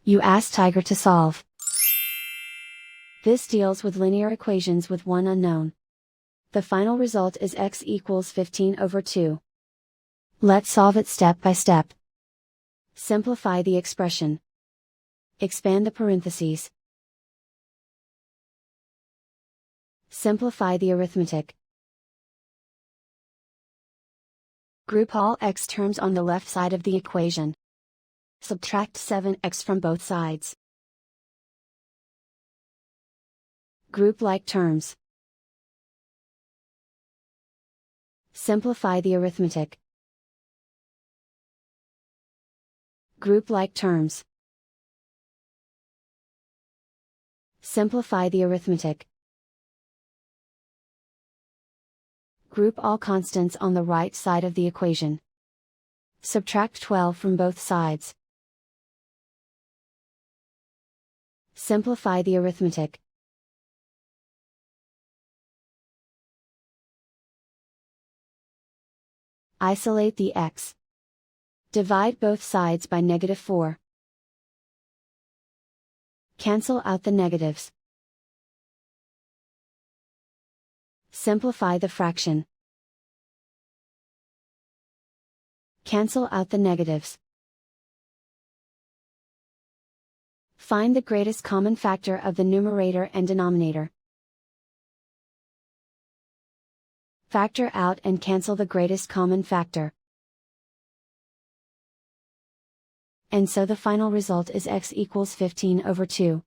You ask Tiger to solve. This deals with linear equations with one unknown. The final result is x equals 15 over 2. Let's solve it step by step. Simplify the expression. Expand the parentheses. Simplify the arithmetic. Group all x terms on the left side of the equation. Subtract 7x from both sides. Group like terms. Simplify the arithmetic. Group like terms. Simplify the arithmetic. Group all constants on the right side of the equation. Subtract 12 from both sides. Simplify the arithmetic. Isolate the x. Divide both sides by -4. Cancel out the negatives. Simplify the fraction. Cancel out the negatives. Find the greatest common factor of the numerator and denominator. Factor out and cancel the greatest common factor. And so the final result is x equals 15 over 2.